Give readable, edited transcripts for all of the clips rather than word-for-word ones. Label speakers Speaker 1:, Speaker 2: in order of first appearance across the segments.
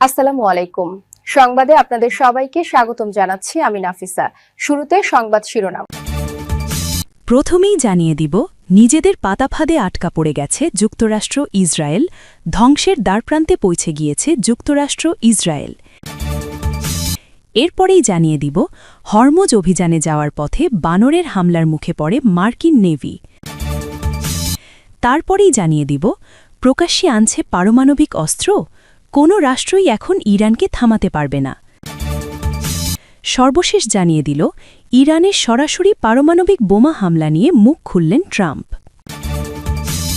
Speaker 1: আসসালামু আলাইকুম। সংবাদে আপনাদের সবাইকে স্বাগতম জানাচ্ছি আমি নাফিসা। শুরুতে সংবাদ শিরোনাম।
Speaker 2: প্রথমেই জানিয়ে দিব, নিজেদের পাতাফাঁদে আটকা পড়ে গেছে যুক্তরাষ্ট্র ইসরায়েল, ধ্বংসের দ্বারপ্রান্তে পৌঁছে গিয়েছে যুক্তরাষ্ট্র ইসরায়েল। এরপরেই জানিয়ে দিব, হরমুজ অভিযানে যাওয়ার পথে বানরের হামলার মুখে পড়ে মার্কিন নেভি। তারপরেই জানিয়ে দিব, প্রকাশ্যে আনছে পারমাণবিক অস্ত্র, কোনো রাষ্ট্রই এখন ইরানকে থামাতে পারবে না। সর্বশেষ জানিয়ে দিল, ইরানের সরাসরি পারমাণবিক বোমা হামলা নিয়ে মুখ খুললেন ট্রাম্প।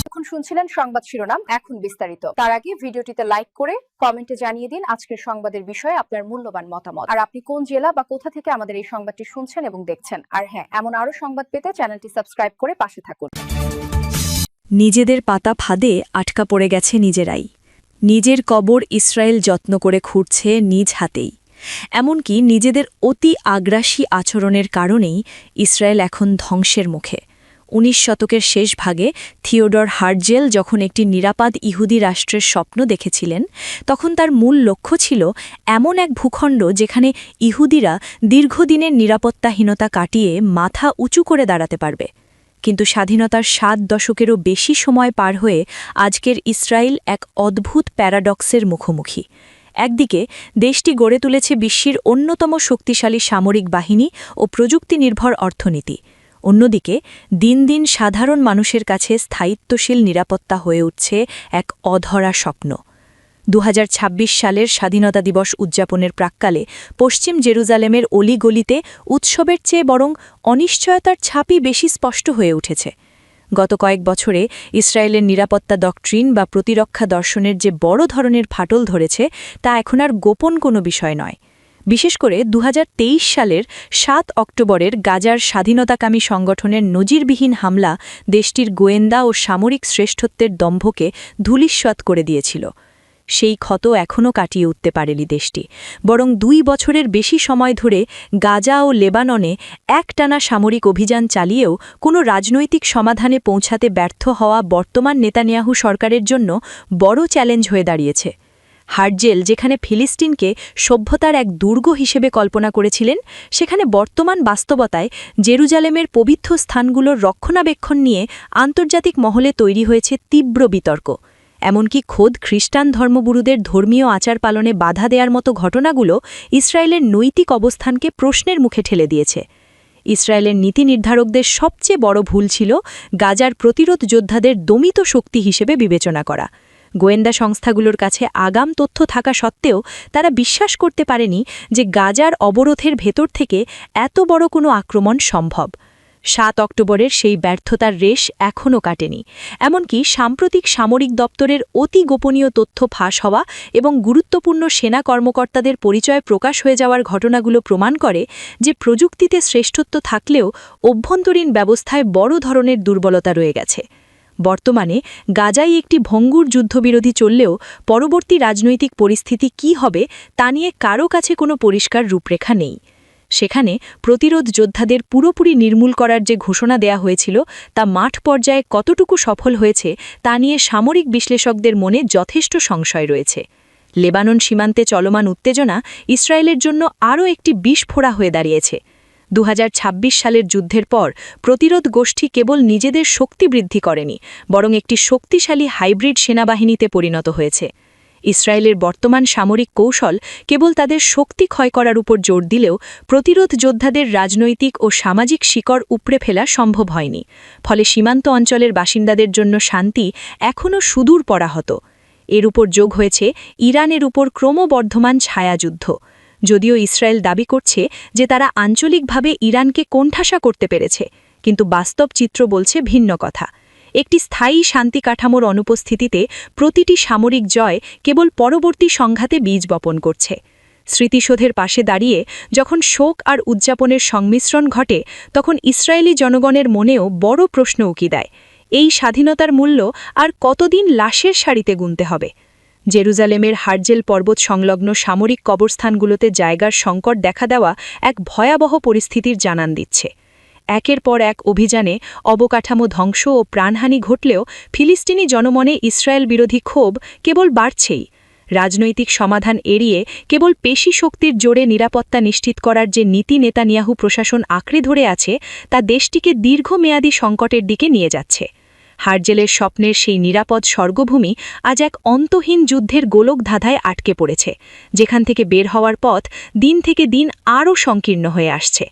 Speaker 1: এখন শুনছিলেন সংবাদ শিরোনাম, এখন বিস্তারিত। তার আগে ভিডিওটিতে লাইক করে কমেন্টে জানিয়ে দিন আজকের সংবাদের বিষয়ে আপনার মূল্যবান মতামত, আর আপনি কোন জেলা বা কোথা থেকে আমাদের এই সংবাদটি শুনছেন এবং দেখছেন। আর হ্যাঁ, এমন আরো সংবাদ পেতে চ্যানেলটি সাবস্ক্রাইব করে পাশে থাকুন।
Speaker 2: নিজেদের পাতা ফাঁদে আটকা পড়ে গেছে নিজেরাই। নিজের কবর ইসরায়েল যত্ন করে খুঁড়ছে নিজ হাতেই। এমনকি নিজেদের অতি আগ্রাসী আচরণের কারণেই ইসরায়েল এখন ধ্বংসের মুখে। ১৯ শতকের শেষ ভাগে থিওডর হার্জেল যখন একটি নিরাপদ ইহুদি রাষ্ট্রের স্বপ্ন দেখেছিলেন, তখন তার মূল লক্ষ্য ছিল এমন এক ভূখণ্ড যেখানে ইহুদিরা দীর্ঘদিনের নিরাপত্তাহীনতা কাটিয়ে মাথা উঁচু করে দাঁড়াতে পারবে। কিন্তু স্বাধীনতার ৭ দশকেরও বেশি সময় পার হয়ে আজকের ইসরায়েল এক অদ্ভুত প্যারাডক্সের মুখোমুখি। একদিকে দেশটি গড়ে তুলেছে বিশ্বের অন্যতম শক্তিশালী সামরিক বাহিনী ও প্রযুক্তি নির্ভর অর্থনীতি, অন্যদিকে দিন দিন সাধারণ মানুষের কাছে স্থায়িত্বশীল নিরাপত্তা হয়ে উঠছে এক অধরা স্বপ্ন। ২০২৬ সালের স্বাধীনতা দিবস উদযাপনের প্রাক্কালে পশ্চিম জেরুজালেমের অলিগলিতে উৎসবের চেয়ে বরং অনিশ্চয়তার ছাপই বেশি স্পষ্ট হয়ে উঠেছে। গত কয়েক বছরে ইসরায়েলের নিরাপত্তা ডক্ট্রিন বা প্রতিরক্ষা দর্শনের যে বড় ধরনের ফাটল ধরেছে, তা এখন আর গোপন কোনো বিষয় নয়। বিশেষ করে ২০২৩ সালের ৭ অক্টোবরের গাজার স্বাধীনতাকামী সংগঠনের নজিরবিহীন হামলা দেশটির গোয়েন্দা ও সামরিক শ্রেষ্ঠত্বের দম্ভকে ধূলিস্যাৎ করে দিয়েছিল। সেই ক্ষত এখনও কাটিয়ে উঠতে পারেনি দেশটি, বরং ২ বছরের বেশি সময় ধরে গাজা ও লেবাননে একটানা সামরিক অভিযান চালিয়েও কোনো রাজনৈতিক সমাধানে পৌঁছাতে ব্যর্থ হওয়া বর্তমান নেতানিয়াহু সরকারের জন্য বড় চ্যালেঞ্জ হয়ে দাঁড়িয়েছে। হার্জেল যেখানে ফিলিস্তিনকে সভ্যতার এক দুর্গ হিসেবে কল্পনা করেছিলেন, সেখানে বর্তমান বাস্তবতায় জেরুজালেমের পবিত্র স্থানগুলোর রক্ষণাবেক্ষণ নিয়ে আন্তর্জাতিক মহলে তৈরি হয়েছে তীব্র বিতর্ক। এমনকি খোদ খ্রিস্টান ধর্মগুরুদের ধর্মীয় আচার পালনে বাধা দেওয়ার মতো ঘটনাগুলো ইসরায়েলের নৈতিক অবস্থানকে প্রশ্নের মুখে ঠেলে দিয়েছে। ইসরায়েলের নীতি নির্ধারকদের সবচেয়ে বড় ভুল ছিল গাজার প্রতিরোধ যোদ্ধাদের দমিত শক্তি হিসেবে বিবেচনা করা। গোয়েন্দা সংস্থাগুলোর কাছে আগাম তথ্য থাকা সত্ত্বেও তারা বিশ্বাস করতে পারেনি যে গাজার অবরোধের ভেতর থেকে এত বড় কোনো আক্রমণ সম্ভব। ৭ অক্টোবরের সেই ব্যর্থতার রেশ এখনও কাটেনি। এমনকি সাম্প্রতিক সামরিক দপ্তরের অতি গোপনীয় তথ্য ফাঁস হওয়া এবং গুরুত্বপূর্ণ সেনা কর্মকর্তাদের পরিচয় প্রকাশ হয়ে যাওয়ার ঘটনাগুলো প্রমাণ করে যে প্রযুক্তিতে শ্রেষ্ঠত্ব থাকলেও অভ্যন্তরীণ ব্যবস্থায় বড় ধরনের দুর্বলতা রয়ে গেছে। বর্তমানে গাজায় একটি ভঙ্গুর যুদ্ধবিরোধী চললেও পরবর্তী রাজনৈতিক পরিস্থিতি কী হবে তা নিয়ে কারও কাছে কোনো পরিষ্কার রূপরেখা নেই। সেখানে প্রতিরোধ যোদ্ধাদের পুরোপুরি নির্মূল করার যে ঘোষণা দেয়া হয়েছিল, তা মাঠ পর্যায়ে কতটুকু সফল হয়েছে তা নিয়ে সামরিক বিশ্লেষকদের মনে যথেষ্ট সংশয় রয়েছে। লেবানন সীমান্তে চলমান উত্তেজনা ইসরায়েলের জন্য আরও একটি বিস্ফোরা হয়ে দাঁড়িয়েছে। ২০২৬ সালের যুদ্ধের পর প্রতিরোধ গোষ্ঠী কেবল নিজেদের শক্তি বৃদ্ধি করেনি, বরং একটি শক্তিশালী হাইব্রিড সেনাবাহিনীতে পরিণত হয়েছে। ইসরায়েলের বর্তমান সামরিক কৌশল কেবল তাদের শক্তি ক্ষয় করার উপর জোর দিলেও প্রতিরোধ যোদ্ধাদের রাজনৈতিক ও সামাজিক শিকড় উপড়ে ফেলা সম্ভব হয়নি। ফলে সীমান্ত অঞ্চলের বাসিন্দাদের জন্য শান্তি এখনও সুদূর পরাহত। এর উপর যোগ হয়েছে ইরানের উপর ক্রমবর্ধমান ছায়াযুদ্ধ। যদিও ইসরায়েল দাবি করছে যে তারা আঞ্চলিকভাবে ইরানকে কোণঠাসা করতে পেরেছে, কিন্তু বাস্তব চিত্র বলছে ভিন্ন কথা। একটি স্থায়ী শান্তি কাঠামোর অনুপস্থিতিতে প্রতিটি সামরিক জয় কেবল পরবর্তী সংঘাতে বীজ বপন করছে। স্মৃতিশোধের পাশে দাঁড়িয়ে যখন শোক আর উদযাপনের সংমিশ্রণ ঘটে, তখন ইসরায়েলি জনগণের মনেও বড় প্রশ্ন উকি দেয়, এই স্বাধীনতার মূল্য আর কতদিন লাশের সারিতে গুনতে হবে। জেরুজালেমের হার্জেল পর্বত সংলগ্ন সামরিক কবরস্থানগুলোতে জায়গার সংকট দেখা দেওয়া এক ভয়াবহ পরিস্থিতির জানান দিচ্ছে। একের পর এক অভিযানে অবকাঠামো ধ্বংস ও প্রাণহানি ঘটলেও ফিলিস্তিনি জনমনে ইসরায়েল বিরোধী ক্ষোভ কেবল বাড়ছেই। রাজনৈতিক সমাধান এড়িয়ে কেবল পেশি শক্তির জোরে নিরাপত্তা নিশ্চিত করার যে নীতি নেতানিয়াহু প্রশাসন আঁকড়ে ধরে আছে তা দেশটিকে দীর্ঘমেয়াদী সংকটের দিকে নিয়ে যাচ্ছে। হার্জেলের স্বপ্নের সেই নিরাপদ স্বর্গভূমি আজ এক অন্তহীন যুদ্ধের গোলকধাঁধায় আটকে পড়েছে, যেখান থেকে বের হওয়ার পথ দিন থেকে দিন আরও সংকীর্ণ হয়ে আসছে।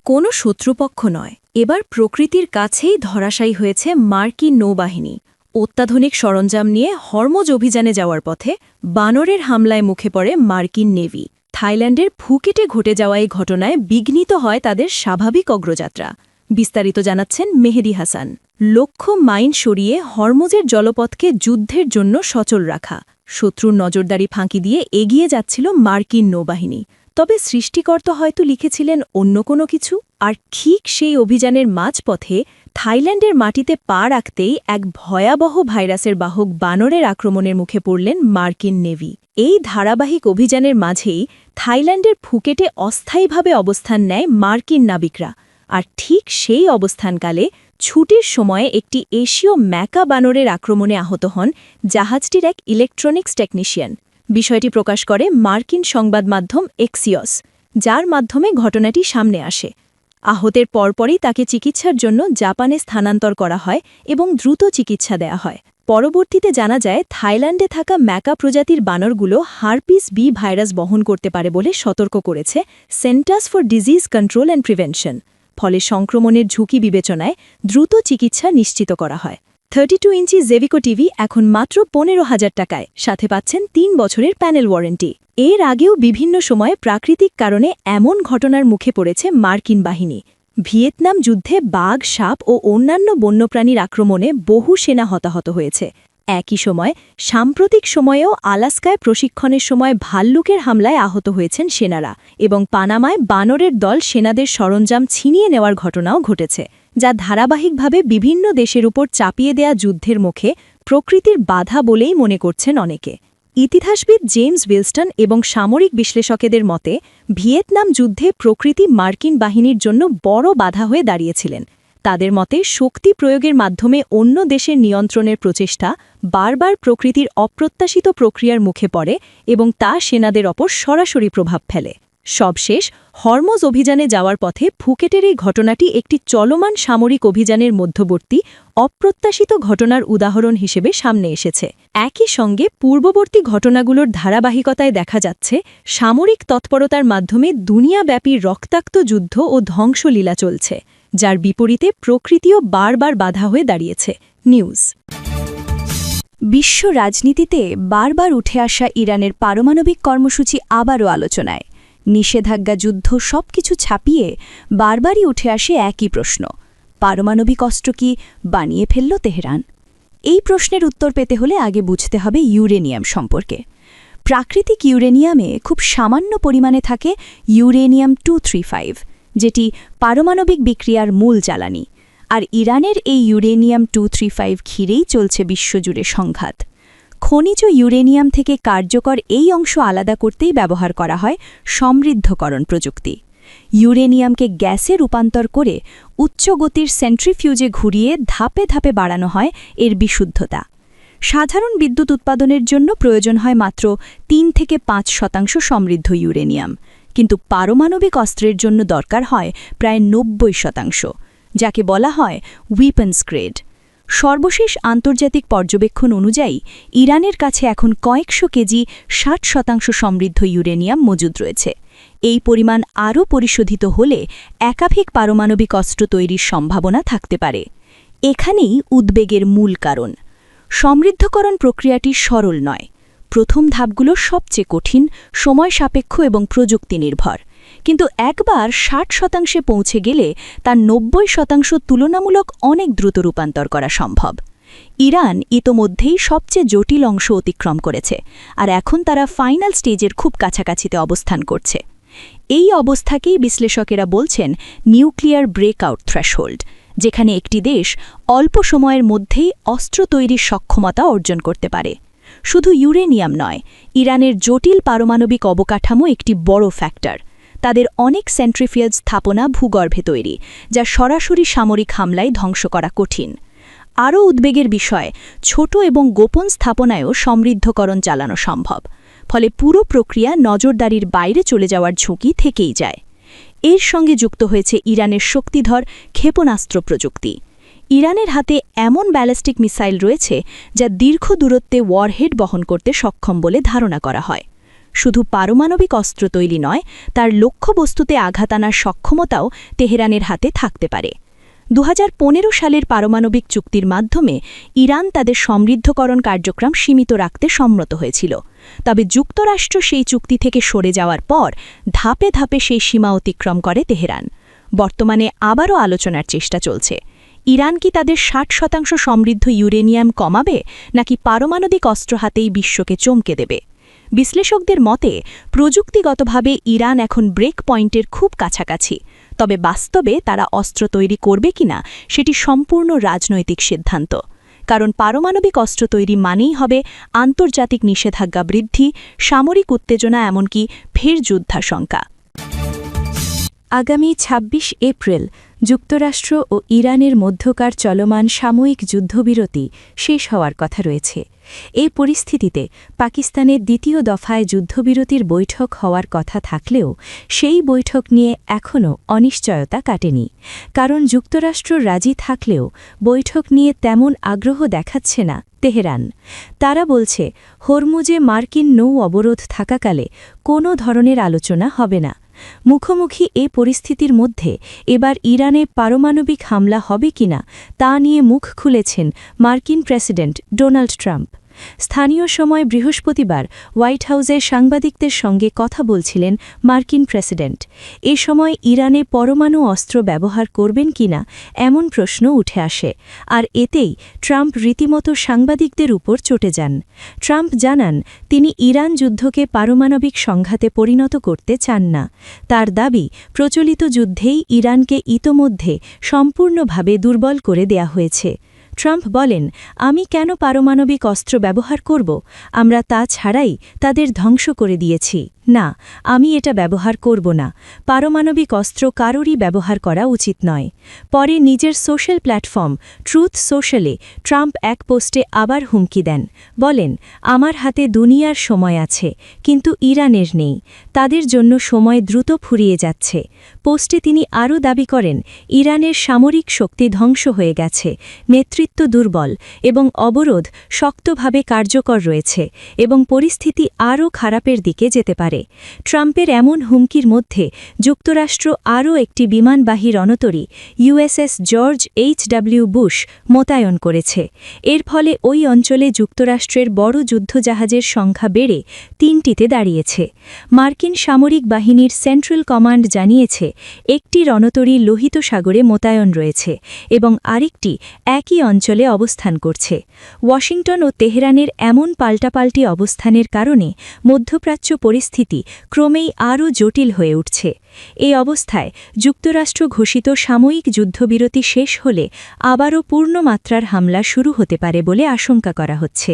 Speaker 2: কোনো শত্রুপক্ষ নয়, এবার প্রকৃতির কাছেই ধরাশায়ী হয়েছে মার্কিন নৌবাহিনী। অত্যাধুনিক সরঞ্জাম নিয়ে হরমোজ অভিযানে যাওয়ার পথে বানরের হামলায় মুখে পড়ে মার্কিন নেভি। থাইল্যান্ডের ফুকেটে ঘটে যাওয়া এই ঘটনায় বিঘ্নিত হয় তাদের স্বাভাবিক অগ্রযাত্রা। বিস্তারিত জানাচ্ছেন মেহেদি হাসান। লক্ষ্য মাইন সরিয়ে হরমোজের জলপথকে যুদ্ধের জন্য সচল রাখা। শত্রুর নজরদারি ফাঁকি দিয়ে এগিয়ে যাচ্ছিল মার্কিন নৌবাহিনী। তবে সৃষ্টিকর্তা হয়তো লিখেছিলেন অন্য কোনো কিছু। আর ঠিক সেই অভিযানের মাঝপথে থাইল্যান্ডের মাটিতে পা রাখতেই এক ভয়াবহ ভাইরাসের বাহক বানরের আক্রমণের মুখে পড়লেন মার্কিন নেভি। এই ধারাবাহিক অভিযানের মাঝেই থাইল্যান্ডের ফুকেটে অস্থায়ীভাবে অবস্থান নেয় মার্কিন নাবিকরা। আর ঠিক সেই অবস্থানকালে ছুটির সময়ে একটি এশীয় ম্যাকা বানরের আক্রমণে আহত হন জাহাজটির এক ইলেকট্রনিক্স টেকনিশিয়ান। বিষয়টি প্রকাশ করে মার্কিন সংবাদ মাধ্যম এক্সিওস, যার মাধ্যমে ঘটনাটি সামনে আসে। আহতের পরপরই তাকে চিকিৎসার জন্য জাপানে স্থানান্তর করা হয় এবং দ্রুত চিকিৎসা দেয়া হয়। পরবর্তীতে জানা যায় থাইল্যান্ডে থাকা ম্যাকা প্রজাতির বানরগুলো হারপিস বি ভাইরাস বহন করতে পারে বলে সতর্ক করেছে Centers for Disease Control and Prevention. ফলে সংক্রমণের ঝুঁকি বিবেচনায় দ্রুত চিকিৎসা নিশ্চিত করা হয়। 32 ইঞ্চি জেভিকো টিভি এখন মাত্র 15,000 টাকায়, সাথে পাচ্ছেন 3 বছরের প্যানেল ওয়ারেন্টি। এর আগেও বিভিন্ন সময়ে প্রাকৃতিক কারণে এমন ঘটনার মুখে পড়েছে মার্কিন বাহিনী। ভিয়েতনাম যুদ্ধে বাঘ, সাপ ও অন্যান্য বন্যপ্রাণীর আক্রমণে বহু সেনা হতাহত হয়েছে। একই সময় সাম্প্রতিক সময়েও আলাস্কায় প্রশিক্ষণের সময় ভাল্লুকের হামলায় আহত হয়েছেন সেনারা, এবং পানামায় বানরের দল সেনাদের সরঞ্জাম ছিনিয়ে নেওয়ার ঘটনাও ঘটেছে, যা ধারাবাহিকভাবে বিভিন্ন দেশের উপর চাপিয়ে দেয়া যুদ্ধের মুখে প্রকৃতির বাধা বলেই মনে করছেন অনেকে। ইতিহাসবিদ জেমস উইলস্টন এবং সামরিক বিশ্লেষকেদের মতে ভিয়েতনাম যুদ্ধে প্রকৃতি মার্কিন বাহিনীর জন্য বড় বাধা হয়ে দাঁড়িয়েছিলেন। তাদের মতে শক্তি প্রয়োগের মাধ্যমে অন্য দেশের নিয়ন্ত্রণের প্রচেষ্টা বারবার প্রকৃতির অপ্রত্যাশিত প্রক্রিয়ার মুখে পড়ে এবং তা সেনাদের ওপর সরাসরি প্রভাব ফেলে। সবশেষ হরমোজ অভিযানে যাওয়ার পথে ফুকেটের এই ঘটনাটি একটি চলমান সামরিক অভিযানের মধ্যবর্তী অপ্রত্যাশিত ঘটনার উদাহরণ হিসেবে সামনে এসেছে। একই সঙ্গে পূর্ববর্তী ঘটনাগুলোর ধারাবাহিকতায় দেখা যাচ্ছে সামরিক তৎপরতার মাধ্যমে দুনিয়াব্যাপী রক্তাক্ত যুদ্ধ ও ধ্বংসলীলা চলছে, যার বিপরীতে প্রকৃতিও বারবার বাধা হয়ে দাঁড়িয়েছে। নিউজ। বিশ্ব রাজনীতিতে বারবার উঠে আসা ইরানের পারমাণবিক কর্মসূচি আবারও আলোচনায়। নিষেধাজ্ঞা, যুদ্ধ সবকিছু ছাপিয়ে বারবারই উঠে আসে একই প্রশ্ন: পারমাণবিক অস্ত্র কি বানিয়ে ফেলল তেহরান? এই প্রশ্নের উত্তর পেতে হলে আগে বুঝতে হবে ইউরেনিয়াম সম্পর্কে। প্রাকৃতিক ইউরেনিয়ামে খুব সামান্য পরিমাণে থাকে ইউরেনিয়াম 235, যেটি পারমাণবিক বিক্রিয়ার মূল জ্বালানি। আর ইরানের এই ইউরেনিয়াম 235 ঘিরেই চলছে বিশ্বজুড়ে সংঘাত। খনিজ ইউরেনিয়াম থেকে কার্যকর এই অংশ আলাদা করতেই ব্যবহার করা হয় সমৃদ্ধকরণ প্রযুক্তি। ইউরেনিয়ামকে গ্যাসে রূপান্তর করে উচ্চ গতির সেন্ট্রিফিউজে ঘুরিয়ে ধাপে ধাপে বাড়ানো হয় এর বিশুদ্ধতা। সাধারণ বিদ্যুৎ উৎপাদনের জন্য প্রয়োজন হয় মাত্র 3 থেকে 5% সমৃদ্ধ ইউরেনিয়াম, কিন্তু পারমাণবিক অস্ত্রের জন্য দরকার হয় প্রায় 90%, যাকে বলা হয় উইপন্স গ্রেড। সর্বশেষ আন্তর্জাতিক পর্যবেক্ষণ অনুযায়ী ইরানের কাছে এখন কয়েকশো কেজি 60% সমৃদ্ধ ইউরেনিয়াম মজুদ রয়েছে। এই পরিমাণ আরও পরিশোধিত হলে একাধিক পারমাণবিক অস্ত্র তৈরির সম্ভাবনা থাকতে পারে। এখানেই উদ্বেগের মূল কারণ। সমৃদ্ধকরণ প্রক্রিয়াটি সরল নয়। প্রথম ধাপগুলো সবচেয়ে কঠিন, সময় সাপেক্ষ এবং প্রযুক্তি নির্ভর। কিন্তু একবার 60% পৌঁছে গেলে তার 90% তুলনামূলক অনেক দ্রুত রূপান্তর করা সম্ভব। ইরান ইতোমধ্যেই সবচেয়ে জটিল অংশ অতিক্রম করেছে, আর এখন তারা ফাইনাল স্টেজের খুব কাছাকাছিতে অবস্থান করছে। এই অবস্থাকেই বিশ্লেষকেরা বলছেন নিউক্লিয়ার ব্রেকআউট থ্রেশহোল্ড, যেখানে একটি দেশ অল্প সময়ের মধ্যেই অস্ত্র তৈরির সক্ষমতা অর্জন করতে পারে। শুধু ইউরেনিয়াম নয়, ইরানের জটিল পারমাণবিক অবকাঠামো একটি বড় ফ্যাক্টর। তাদের অনেক সেন্ট্রিফিউজ স্থাপনা ভূগর্ভে তৈরি, যা সরাসরি সামরিক হামলায় ধ্বংস করা কঠিন।
Speaker 3: আরও উদ্বেগের বিষয়, ছোট এবং গোপন স্থাপনায়ও সমৃদ্ধকরণ চালানো সম্ভব। ফলে পুরো প্রক্রিয়া নজরদারির বাইরে চলে যাওয়ার ঝুঁকি থেকেই যায়। এর সঙ্গে যুক্ত হয়েছে ইরানের শক্তিধর ক্ষেপণাস্ত্র প্রযুক্তি। ইরানের হাতে এমন ব্যালিস্টিক মিসাইল রয়েছে যা দীর্ঘ দূরত্বে ওয়ারহেড বহন করতে সক্ষম বলে ধারণা করা হয়। শুধু পারমাণবিক অস্ত্র তৈরি নয়, তার লক্ষ্যবস্তুতে আঘাত আনার সক্ষমতাও তেহরানের হাতে থাকতে পারে। 2015 সালের পারমাণবিক চুক্তির মাধ্যমে ইরান তাদের সমৃদ্ধকরণ কার্যক্রম সীমিত রাখতে সম্মত হয়েছিল। তবে যুক্তরাষ্ট্র সেই চুক্তি থেকে সরে যাওয়ার পর ধাপে ধাপে সেই সীমা অতিক্রম করে তেহরান। বর্তমানে আবারও আলোচনার চেষ্টা চলছে। ইরান কি তাদের 60% সমৃদ্ধ ইউরেনিয়াম কমাবে, নাকি পারমাণবিক অস্ত্র হাতেই বিশ্বকে চমকে দেবে? বিশ্লেষকদের মতে প্রযুক্তিগতভাবে ইরান এখন ব্রেক পয়েন্টের খুব কাছাকাছি। তবে বাস্তবে তারা অস্ত্র তৈরি করবে কিনা সেটি সম্পূর্ণ রাজনৈতিক সিদ্ধান্ত। কারণ পারমাণবিক অস্ত্র তৈরি মানেই হবে আন্তর্জাতিক নিষেধাজ্ঞা বৃদ্ধি, সামরিক উত্তেজনা, এমনকি ফের যুদ্ধাশঙ্কা।
Speaker 2: আগামী ২৬ এপ্রিল যুক্তরাষ্ট্র ও ইরানের মধ্যকার চলমান সাময়িক যুদ্ধবিরতি শেষ হওয়ার কথা রয়েছে। এই পরিস্থিতিতে পাকিস্তানের দ্বিতীয় দফায় যুদ্ধবিরতির বৈঠক হওয়ার কথা থাকলেও সেই বৈঠক নিয়ে এখনও অনিশ্চয়তা কাটেনি। কারণ যুক্তরাষ্ট্র রাজি থাকলেও বৈঠক নিয়ে তেমন আগ্রহ দেখাচ্ছে না তেহরান। তারা বলছে, হরমুজে মার্কিন নৌ অবরোধ থাকাকালে কোনো ধরনের আলোচনা হবে না। মুখোমুখি এ পরিস্থিতির মধ্যে এবার ইরানে পারমাণবিক হামলা হবে কিনা তা নিয়ে মুখ খুলেছেন মার্কিন প্রেসিডেন্ট ডোনাল্ড ট্রাম্প। স্থানীয় সময় বৃহস্পতিবার হোয়াইট হাউসে সাংবাদিকদের সঙ্গে কথা বলছিলেন মার্কিন প্রেসিডেন্ট। এ সময় ইরানে পরমাণু অস্ত্র ব্যবহার করবেন কিনা এমন প্রশ্ন উঠে আসে, আর এতেই ট্রাম্প রীতিমতো সাংবাদিকদের উপর চটে যান। ট্রাম্প জানান, তিনি ইরান যুদ্ধকে পারমাণবিক সংঘাতে পরিণত করতে চান না। তার দাবি, প্রচলিত যুদ্ধেই ইরানকে ইতোমধ্যে সম্পূর্ণভাবে দুর্বল করে দেয়া হয়েছে। ট্রাম্প বলেন, আমি কেন পারমাণবিক অস্ত্র ব্যবহার করব? আমরা তা ছাড়াই তাদের ধ্বংস করে দিয়েছি। না, আমি এটা ব্যবহার করব না। পারমাণবিক অস্ত্র কারোরই ব্যবহার করা উচিত নয়। পরে নিজের সোশ্যাল প্ল্যাটফর্ম ট্রুথ সোশ্যালে ট্রাম্প এক পোস্টে আবার হুমকি দেন। বলেন, আমার হাতে দুনিয়ার সময় আছে, কিন্তু ইরানের নেই। তাদের জন্য সময় দ্রুত ফুরিয়ে যাচ্ছে। পোস্টে তিনি আরও দাবি করেন, ইরানের সামরিক শক্তি ধ্বংস হয়ে গেছে, নেতৃত্ব দুর্বল এবং অবরোধ শক্তভাবে কার্যকর রয়েছে এবং পরিস্থিতি আরও খারাপের দিকে যেতে পারে। ট্রাম্পের এমন হুমকির মধ্যে যুক্তরাষ্ট্র আরও একটি বিমানবাহী রণতরী ইউএসএস জর্জ এইচ.ডব্লিউ. বুশ মোতায়েন করেছে। এর ফলে ওই অঞ্চলে যুক্তরাষ্ট্রের বড় যুদ্ধজাহাজের সংখ্যা বেড়ে 3টিতে দাঁড়িয়েছে। মার্কিন সামরিক বাহিনীর সেন্ট্রাল কমান্ড জানিয়েছে, একটি রণতরী লোহিত সাগরে মোতায়েন রয়েছে এবং আরেকটি একই অঞ্চলে অবস্থান করছে। ওয়াশিংটন ও তেহরানের এমন পাল্টাপাল্টি অবস্থানের কারণে মধ্যপ্রাচ্য পরিস্থিতি ক্রমেই আরও জটিল হয়ে উঠছে। এই অবস্থায় যুক্তরাষ্ট্র ঘোষিত সাময়িক যুদ্ধবিরতি শেষ হলে আবারও পূর্ণমাত্রার হামলা শুরু হতে পারে বলে আশঙ্কা করা হচ্ছে।